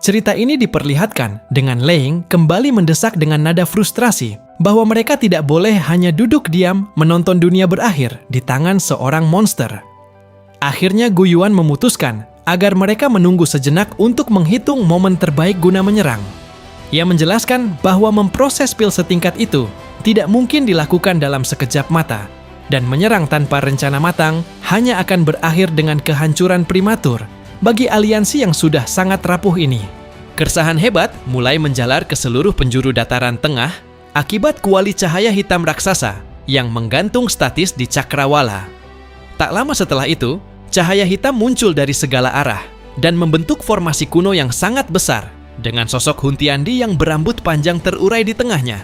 Cerita ini diperlihatkan dengan Leng kembali mendesak dengan nada frustrasi bahwa mereka tidak boleh hanya duduk diam menonton dunia berakhir di tangan seorang monster. Akhirnya Gu Yuan memutuskan agar mereka menunggu sejenak untuk menghitung momen terbaik guna menyerang. Ia menjelaskan bahwa memproses pil setingkat itu tidak mungkin dilakukan dalam sekejap mata, dan menyerang tanpa rencana matang hanya akan berakhir dengan kehancuran prematur bagi aliansi yang sudah sangat rapuh ini. Keresahan hebat mulai menjalar ke seluruh penjuru dataran tengah akibat kuali cahaya hitam raksasa yang menggantung statis di cakrawala. Tak lama setelah itu, cahaya hitam muncul dari segala arah dan membentuk formasi kuno yang sangat besar dengan sosok Hun Tiandi yang berambut panjang terurai di tengahnya.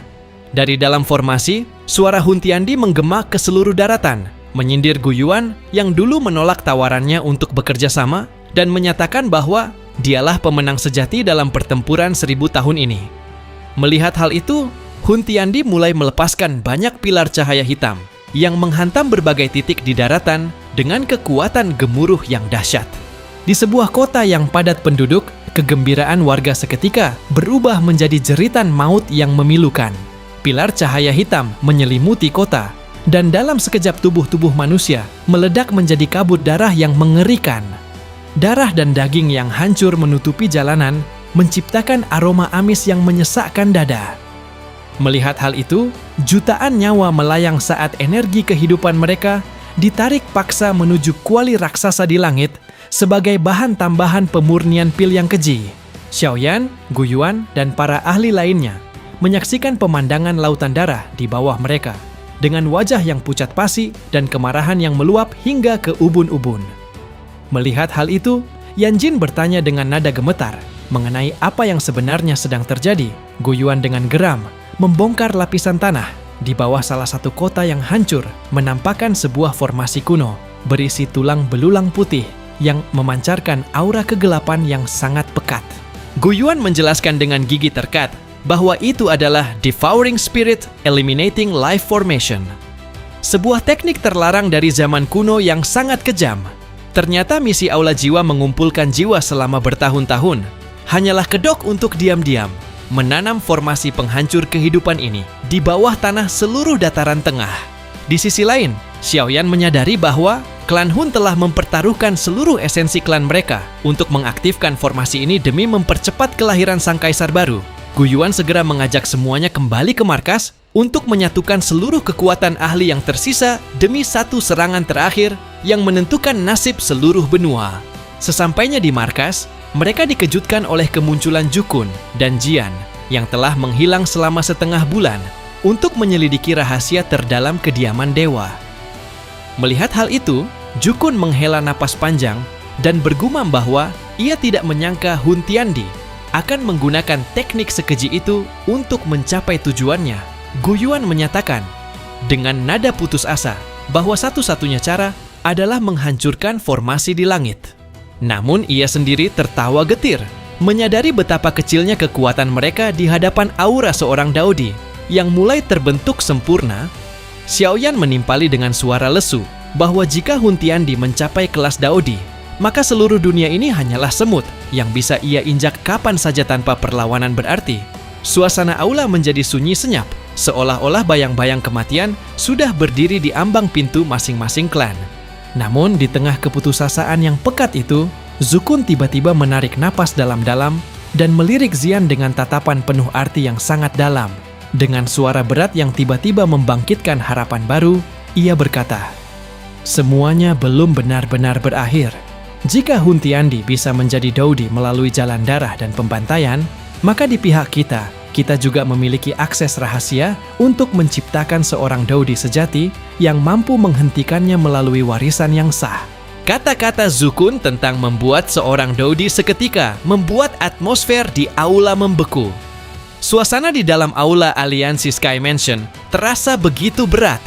Dari dalam formasi, suara Hun Tiandi menggema ke seluruh daratan, menyindir Gu Yuan yang dulu menolak tawarannya untuk bekerja sama dan menyatakan bahwa dialah pemenang sejati dalam pertempuran 1000 tahun ini. Melihat hal itu, Hun Tiandi mulai melepaskan banyak pilar cahaya hitam yang menghantam berbagai titik di daratan dengan kekuatan gemuruh yang dahsyat. Di sebuah kota yang padat penduduk, kegembiraan warga seketika berubah menjadi jeritan maut yang memilukan. Pilar cahaya hitam menyelimuti kota, dan dalam sekejap tubuh-tubuh manusia meledak menjadi kabut darah yang mengerikan. Darah dan daging yang hancur menutupi jalanan, menciptakan aroma amis yang menyesakkan dada. Melihat hal itu, jutaan nyawa melayang saat energi kehidupan mereka ditarik paksa menuju kuali raksasa di langit sebagai bahan tambahan pemurnian pil yang keji. Xiaoyan, Gu Yuan, dan para ahli lainnya menyaksikan pemandangan lautan darah di bawah mereka dengan wajah yang pucat pasi dan kemarahan yang meluap hingga ke ubun-ubun. Melihat hal itu, Yan Jin bertanya dengan nada gemetar mengenai apa yang sebenarnya sedang terjadi. Gu Yuan dengan geram membongkar lapisan tanah di bawah salah satu kota yang hancur, menampakkan sebuah formasi kuno berisi tulang belulang putih yang memancarkan aura kegelapan yang sangat pekat. Gu Yuan menjelaskan dengan gigi terkat bahwa itu adalah Devouring Spirit Eliminating Life Formation, sebuah teknik terlarang dari zaman kuno yang sangat kejam. Ternyata misi Aula Jiwa mengumpulkan jiwa selama bertahun-tahun hanyalah kedok untuk diam-diam menanam formasi penghancur kehidupan ini di bawah tanah seluruh dataran tengah. Di sisi lain, Xiaoyan menyadari bahwa klan Hun telah mempertaruhkan seluruh esensi klan mereka untuk mengaktifkan formasi ini demi mempercepat kelahiran sang kaisar baru. Gu Yuan segera mengajak semuanya kembali ke markas untuk menyatukan seluruh kekuatan ahli yang tersisa demi satu serangan terakhir yang menentukan nasib seluruh benua. Sesampainya di markas, mereka dikejutkan oleh kemunculan Jukun dan Jian yang telah menghilang selama setengah bulan untuk menyelidiki rahasia terdalam kediaman dewa. Melihat hal itu, Jukun menghela napas panjang dan bergumam bahwa ia tidak menyangka Hun Tiandi akan menggunakan teknik sekeji itu untuk mencapai tujuannya. Gu Yuan menyatakan dengan nada putus asa bahwa satu-satunya cara adalah menghancurkan formasi di langit. Namun ia sendiri tertawa getir, menyadari betapa kecilnya kekuatan mereka di hadapan aura seorang Daodi yang mulai terbentuk sempurna. Xiaoyan menimpali dengan suara lesu bahwa jika Hun Tiandi mencapai kelas Daodi, maka seluruh dunia ini hanyalah semut yang bisa ia injak kapan saja tanpa perlawanan berarti. Suasana aula menjadi sunyi senyap, seolah-olah bayang-bayang kematian sudah berdiri di ambang pintu masing-masing klan. Namun di tengah keputusasaan yang pekat itu, Zukun tiba-tiba menarik napas dalam-dalam dan melirik Xian dengan tatapan penuh arti yang sangat dalam. Dengan suara berat yang tiba-tiba membangkitkan harapan baru, ia berkata, "Semuanya belum benar-benar berakhir. Jika Hun Tiandi bisa menjadi Daodi melalui jalan darah dan pembantaian, maka di pihak kita juga memiliki akses rahasia untuk menciptakan seorang Daodi sejati yang mampu menghentikannya melalui warisan yang sah." Kata-kata Zukun tentang membuat seorang Daodi seketika membuat atmosfer di aula membeku. Suasana di dalam aula aliansi Sky Mansion terasa begitu berat,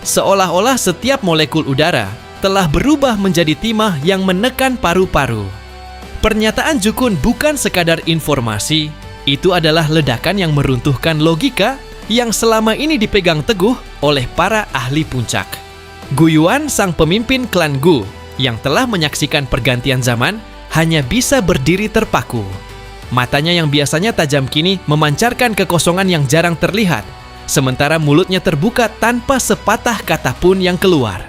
seolah-olah setiap molekul udara telah berubah menjadi timah yang menekan paru-paru. Pernyataan Jukun bukan sekadar informasi, itu adalah ledakan yang meruntuhkan logika yang selama ini dipegang teguh oleh para ahli puncak. Gu Yuan, sang pemimpin klan Gu, yang telah menyaksikan pergantian zaman, hanya bisa berdiri terpaku. Matanya yang biasanya tajam kini memancarkan kekosongan yang jarang terlihat, sementara mulutnya terbuka tanpa sepatah kata pun yang keluar.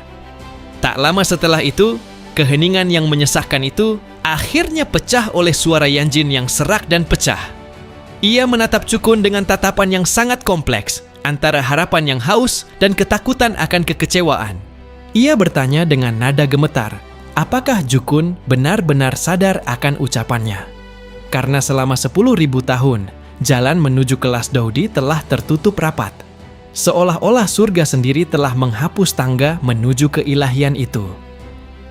Tak lama setelah itu, keheningan yang menyesakkan itu akhirnya pecah oleh suara Yanjin yang serak dan pecah. Ia menatap Jukun dengan tatapan yang sangat kompleks, antara harapan yang haus dan ketakutan akan kekecewaan. Ia bertanya dengan nada gemetar, apakah Jukun benar-benar sadar akan ucapannya? Karena selama 10.000 tahun, jalan menuju kelas Daudi telah tertutup rapat. Seolah-olah surga sendiri telah menghapus tangga menuju keilahian itu.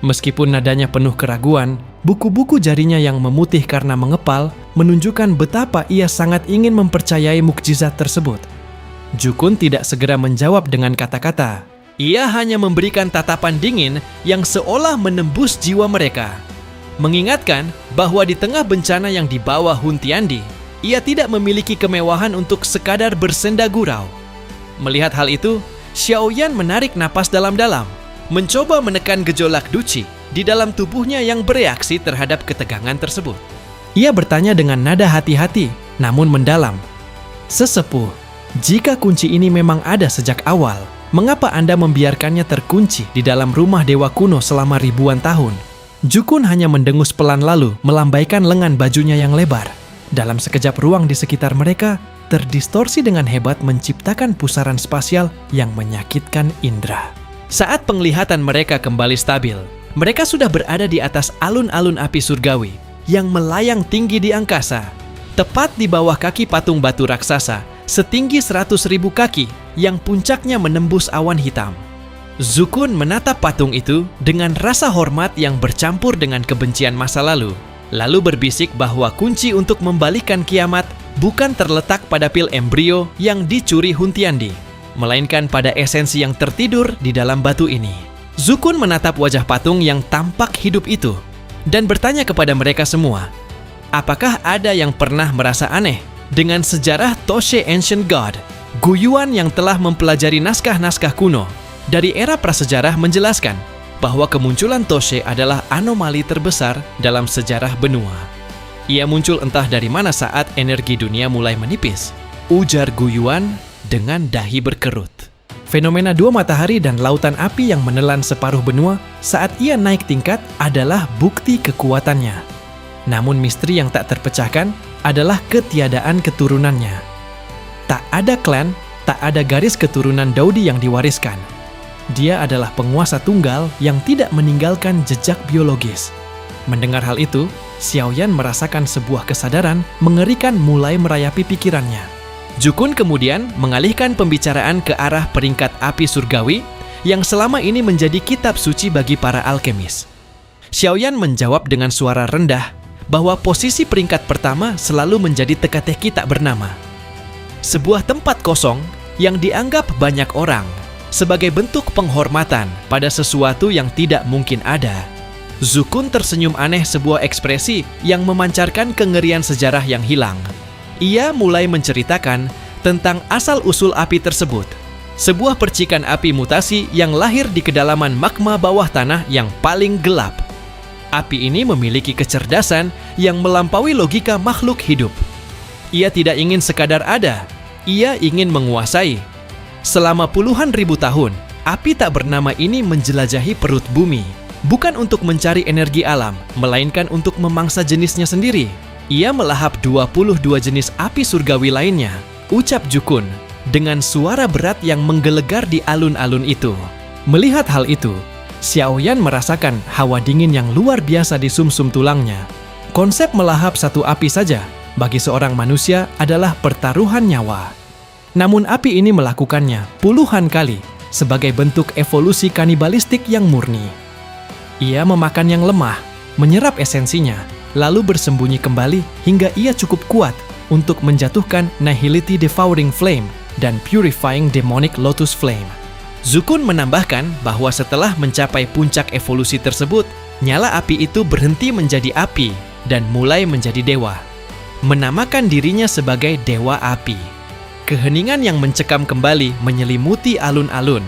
Meskipun nadanya penuh keraguan, buku-buku jarinya yang memutih karena mengepal menunjukkan betapa ia sangat ingin mempercayai mukjizat tersebut. Jukun tidak segera menjawab dengan kata-kata. Ia hanya memberikan tatapan dingin yang seolah menembus jiwa mereka. Mengingatkan bahwa di tengah bencana yang dibawa Hun Tiandi, ia tidak memiliki kemewahan untuk sekadar bersenda gurau. Melihat hal itu, Xiaoyan menarik napas dalam-dalam, mencoba menekan gejolak duci di dalam tubuhnya yang bereaksi terhadap ketegangan tersebut. Ia bertanya dengan nada hati-hati, namun mendalam. Sesepuh, jika kunci ini memang ada sejak awal, mengapa Anda membiarkannya terkunci di dalam rumah dewa kuno selama ribuan tahun? Jukun hanya mendengus pelan lalu melambaikan lengan bajunya yang lebar. Dalam sekejap ruang di sekitar mereka terdistorsi dengan hebat menciptakan pusaran spasial yang menyakitkan indera. Saat penglihatan mereka kembali stabil, mereka sudah berada di atas alun-alun api surgawi yang melayang tinggi di angkasa, tepat di bawah kaki patung batu raksasa setinggi 100.000 kaki yang puncaknya menembus awan hitam. Jukun menatap patung itu dengan rasa hormat yang bercampur dengan kebencian masa lalu berbisik bahwa kunci untuk membalikan kiamat bukan terletak pada pil embrio yang dicuri Hun Tiandi, melainkan pada esensi yang tertidur di dalam batu ini. Jukun menatap wajah patung yang tampak hidup itu dan bertanya kepada mereka semua, apakah ada yang pernah merasa aneh dengan sejarah Toshe Ancient God, Guyuan yang telah mempelajari naskah-naskah kuno dari era prasejarah menjelaskan bahwa kemunculan Toshe adalah anomali terbesar dalam sejarah benua. Ia muncul entah dari mana saat energi dunia mulai menipis, ujar Guyuan dengan dahi berkerut. Fenomena dua matahari dan lautan api yang menelan separuh benua saat ia naik tingkat adalah bukti kekuatannya. Namun misteri yang tak terpecahkan adalah ketiadaan keturunannya. Tak ada klan, tak ada garis keturunan Daudi yang diwariskan. Dia adalah penguasa tunggal yang tidak meninggalkan jejak biologis. Mendengar hal itu, Xiaoyan merasakan sebuah kesadaran mengerikan mulai merayapi pikirannya. Jukun kemudian mengalihkan pembicaraan ke arah peringkat api surgawi yang selama ini menjadi kitab suci bagi para alkemis. Xiaoyan menjawab dengan suara rendah bahwa posisi peringkat pertama selalu menjadi teka-teki tak bernama. Sebuah tempat kosong yang dianggap banyak orang sebagai bentuk penghormatan pada sesuatu yang tidak mungkin ada. Jukun tersenyum aneh sebuah ekspresi yang memancarkan kengerian sejarah yang hilang. Ia mulai menceritakan tentang asal-usul api tersebut. Sebuah percikan api mutasi yang lahir di kedalaman magma bawah tanah yang paling gelap. Api ini memiliki kecerdasan yang melampaui logika makhluk hidup. Ia tidak ingin sekadar ada, ia ingin menguasai. Selama puluhan ribu tahun, api tak bernama ini menjelajahi perut bumi. Bukan untuk mencari energi alam, melainkan untuk memangsa jenisnya sendiri. Ia melahap 22 jenis api surgawi lainnya, ucap Jukun, dengan suara berat yang menggelegar di alun-alun itu. Melihat hal itu, Xiaoyan merasakan hawa dingin yang luar biasa di sumsum tulangnya. Konsep melahap satu api saja, bagi seorang manusia adalah pertaruhan nyawa. Namun api ini melakukannya puluhan kali sebagai bentuk evolusi kanibalistik yang murni. Ia memakan yang lemah, menyerap esensinya, lalu bersembunyi kembali hingga ia cukup kuat untuk menjatuhkan Nihility Devouring Flame dan Purifying Demonic Lotus Flame. Jukun menambahkan bahwa setelah mencapai puncak evolusi tersebut, nyala api itu berhenti menjadi api dan mulai menjadi dewa. Menamakan dirinya sebagai Dewa Api. Keheningan yang mencekam kembali menyelimuti alun-alun,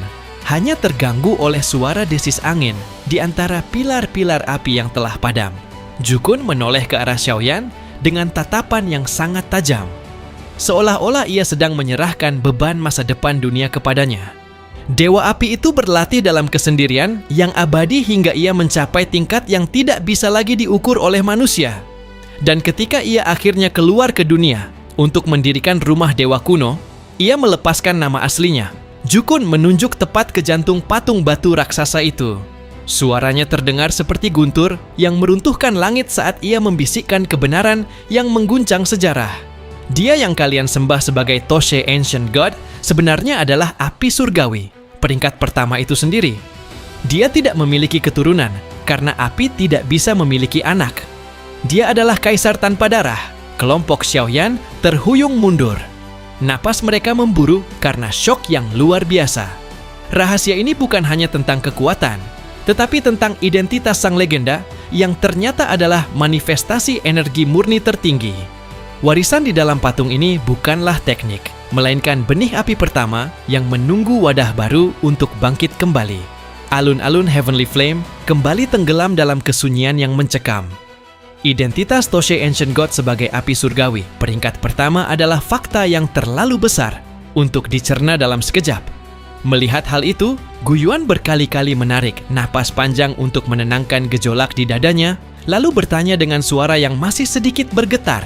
hanya terganggu oleh suara desis angin di antara pilar-pilar api yang telah padam. Jukun menoleh ke arah Xiaoyan dengan tatapan yang sangat tajam. Seolah-olah ia sedang menyerahkan beban masa depan dunia kepadanya. Dewa api itu berlatih dalam kesendirian yang abadi hingga ia mencapai tingkat yang tidak bisa lagi diukur oleh manusia. Dan ketika ia akhirnya keluar ke dunia untuk mendirikan rumah dewa kuno, ia melepaskan nama aslinya. Jukun menunjuk tepat ke jantung patung batu raksasa itu. Suaranya terdengar seperti guntur yang meruntuhkan langit saat ia membisikkan kebenaran yang mengguncang sejarah. Dia yang kalian sembah sebagai Toshe Ancient God sebenarnya adalah api surgawi, peringkat pertama itu sendiri. Dia tidak memiliki keturunan karena api tidak bisa memiliki anak. Dia adalah kaisar tanpa darah. Kelompok Xiaoyan terhuyung mundur. Napas mereka memburu karena syok yang luar biasa. Rahasia ini bukan hanya tentang kekuatan, tetapi tentang identitas sang legenda yang ternyata adalah manifestasi energi murni tertinggi. Warisan di dalam patung ini bukanlah teknik, melainkan benih api pertama yang menunggu wadah baru untuk bangkit kembali. Alun-alun Heavenly Flame kembali tenggelam dalam kesunyian yang mencekam. Identitas Toshe Ancient God sebagai api surgawi peringkat pertama adalah fakta yang terlalu besar untuk dicerna dalam sekejap. Melihat hal itu, Guyuan berkali-kali menarik napas panjang untuk menenangkan gejolak di dadanya, lalu bertanya dengan suara yang masih sedikit bergetar.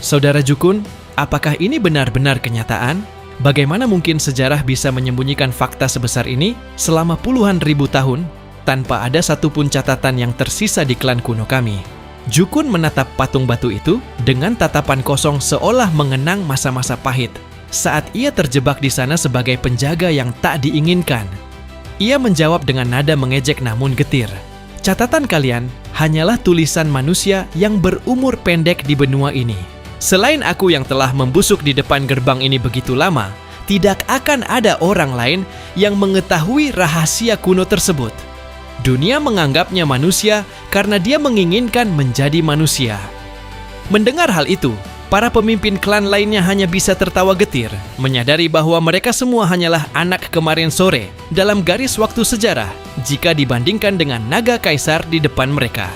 Saudara Jukun, apakah ini benar-benar kenyataan? Bagaimana mungkin sejarah bisa menyembunyikan fakta sebesar ini selama puluhan ribu tahun tanpa ada satupun catatan yang tersisa di klan kuno kami? Jukun menatap patung batu itu dengan tatapan kosong seolah mengenang masa-masa pahit saat ia terjebak di sana sebagai penjaga yang tak diinginkan. Ia menjawab dengan nada mengejek namun getir. Catatan kalian hanyalah tulisan manusia yang berumur pendek di benua ini. Selain aku yang telah membusuk di depan gerbang ini begitu lama, tidak akan ada orang lain yang mengetahui rahasia kuno tersebut. Dunia menganggapnya manusia karena dia menginginkan menjadi manusia. Mendengar hal itu, para pemimpin klan lainnya hanya bisa tertawa getir, menyadari bahwa mereka semua hanyalah anak kemarin sore dalam garis waktu sejarah jika dibandingkan dengan naga kaisar di depan mereka.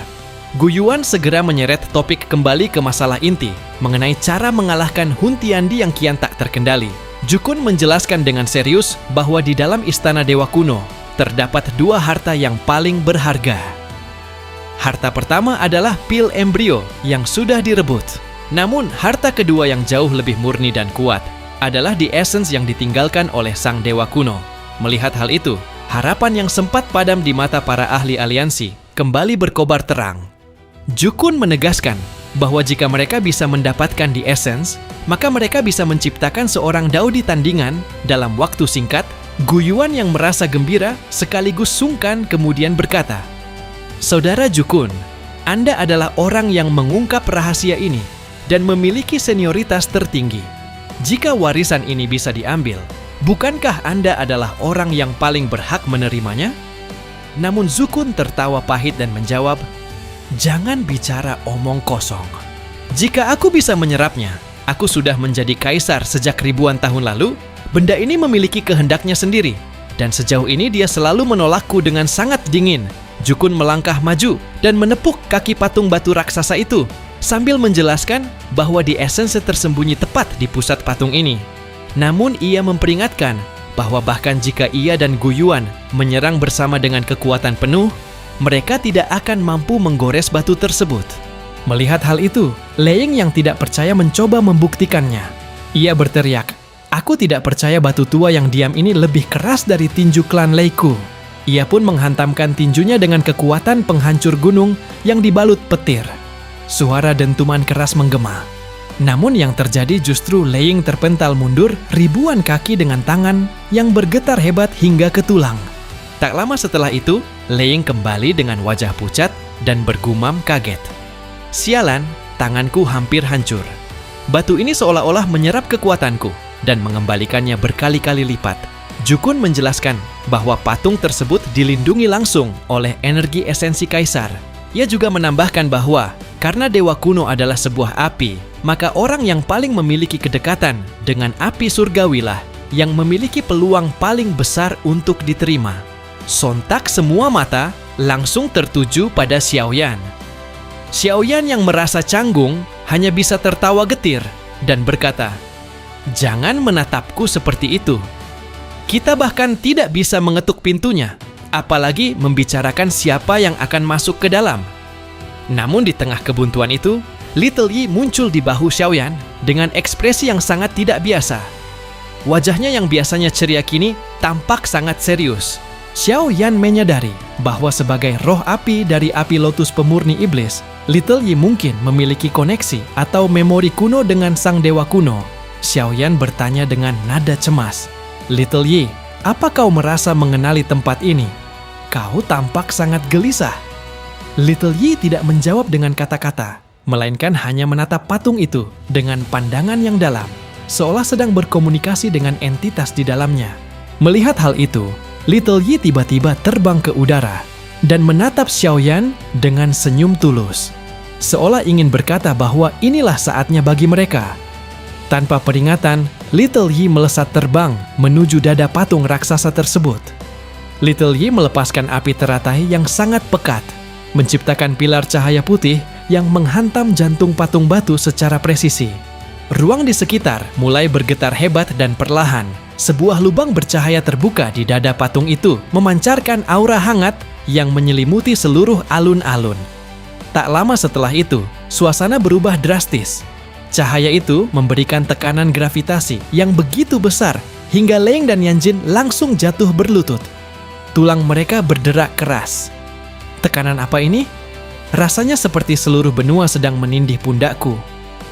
Guyuan segera menyeret topik kembali ke masalah inti mengenai cara mengalahkan Hun Tiandi yang kian tak terkendali. Jukun menjelaskan dengan serius bahwa di dalam istana dewa kuno terdapat dua harta yang paling berharga. Harta pertama adalah pil embrio yang sudah direbut. Namun harta kedua yang jauh lebih murni dan kuat adalah the essence yang ditinggalkan oleh sang dewa kuno. Melihat hal itu, harapan yang sempat padam di mata para ahli aliansi kembali berkobar terang. Jukun menegaskan bahwa jika mereka bisa mendapatkan the essence, maka mereka bisa menciptakan seorang daudi tandingan dalam waktu singkat. Guyuan yang merasa gembira sekaligus sungkan kemudian berkata, "Saudara Jukun, Anda adalah orang yang mengungkap rahasia ini dan memiliki senioritas tertinggi. Jika warisan ini bisa diambil, bukankah Anda adalah orang yang paling berhak menerimanya?" Namun Jukun tertawa pahit dan menjawab, "Jangan bicara omong kosong. Jika aku bisa menyerapnya, aku sudah menjadi kaisar sejak ribuan tahun lalu. Benda ini memiliki kehendaknya sendiri, dan sejauh ini dia selalu menolakku dengan sangat dingin." Jukun melangkah maju dan menepuk kaki patung batu raksasa itu, sambil menjelaskan bahwa the essence tersembunyi tepat di pusat patung ini. Namun ia memperingatkan bahwa bahkan jika ia dan Guyuan menyerang bersama dengan kekuatan penuh, mereka tidak akan mampu menggores batu tersebut. Melihat hal itu, Leying yang tidak percaya mencoba membuktikannya. Ia berteriak, "Aku tidak percaya batu tua yang diam ini lebih keras dari tinju klan Leiku." Ia pun menghantamkan tinjunya dengan kekuatan penghancur gunung yang dibalut petir. Suara dentuman keras menggema. Namun yang terjadi justru Leying terpental mundur ribuan kaki dengan tangan yang bergetar hebat hingga ke tulang. Tak lama setelah itu, Leying kembali dengan wajah pucat dan bergumam kaget. "Sialan, tanganku hampir hancur. Batu ini seolah-olah menyerap kekuatanku dan mengembalikannya berkali-kali lipat." Jukun menjelaskan bahwa patung tersebut dilindungi langsung oleh energi esensi kaisar. Ia juga menambahkan bahwa karena dewa kuno adalah sebuah api, maka orang yang paling memiliki kedekatan dengan api surgawilah yang memiliki peluang paling besar untuk diterima. Sontak semua mata langsung tertuju pada Xiaoyan. Xiaoyan yang merasa canggung hanya bisa tertawa getir dan berkata, "Jangan menatapku seperti itu. Kita bahkan tidak bisa mengetuk pintunya, apalagi membicarakan siapa yang akan masuk ke dalam." Namun di tengah kebuntuan itu, Little Yi muncul di bahu Xiaoyan dengan ekspresi yang sangat tidak biasa. Wajahnya yang biasanya ceria kini tampak sangat serius. Xiaoyan menyadari bahwa sebagai roh api dari api lotus pemurni iblis, Little Yi mungkin memiliki koneksi atau memori kuno dengan sang dewa kuno. Xiaoyan bertanya dengan nada cemas, "Little Yi, apa kau merasa mengenali tempat ini? Kau tampak sangat gelisah." Little Yi tidak menjawab dengan kata-kata, melainkan hanya menatap patung itu dengan pandangan yang dalam, seolah sedang berkomunikasi dengan entitas di dalamnya. Melihat hal itu, Little Yi tiba-tiba terbang ke udara dan menatap Xiaoyan dengan senyum tulus, seolah ingin berkata bahwa inilah saatnya bagi mereka. Tanpa peringatan, Little Yi melesat terbang menuju dada patung raksasa tersebut. Little Yi melepaskan api teratai yang sangat pekat, menciptakan pilar cahaya putih yang menghantam jantung patung batu secara presisi. Ruang di sekitar mulai bergetar hebat dan perlahan. Sebuah lubang bercahaya terbuka di dada patung itu memancarkan aura hangat yang menyelimuti seluruh alun-alun. Tak lama setelah itu, suasana berubah drastis. Cahaya itu memberikan tekanan gravitasi yang begitu besar hingga Leng dan Yanjin langsung jatuh berlutut. Tulang mereka berderak keras. Tekanan apa ini? Rasanya seperti seluruh benua sedang menindih pundakku,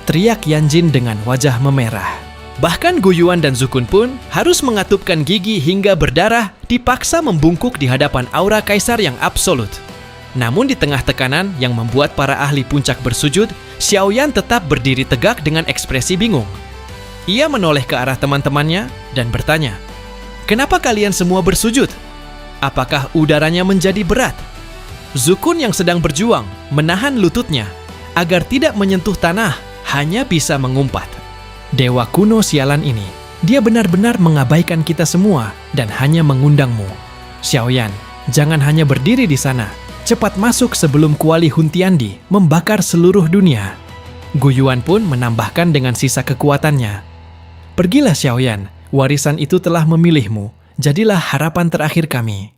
teriak Yanjin dengan wajah memerah. Bahkan Guyuan dan Zukun pun harus mengatupkan gigi hingga berdarah, dipaksa membungkuk di hadapan aura kaisar yang absolut. Namun di tengah tekanan yang membuat para ahli puncak bersujud, Xiaoyan tetap berdiri tegak dengan ekspresi bingung. Ia menoleh ke arah teman-temannya dan bertanya, "Kenapa kalian semua bersujud? Apakah udaranya menjadi berat?" Zukun yang sedang berjuang menahan lututnya agar tidak menyentuh tanah, hanya bisa mengumpat. Dewa kuno sialan ini, dia benar-benar mengabaikan kita semua dan hanya mengundangmu. Xiaoyan, jangan hanya berdiri di sana. Cepat masuk sebelum kuali Huntiandi membakar seluruh dunia. Guyuan pun menambahkan dengan sisa kekuatannya. Pergilah Xiaoyan, warisan itu telah memilihmu. Jadilah harapan terakhir kami.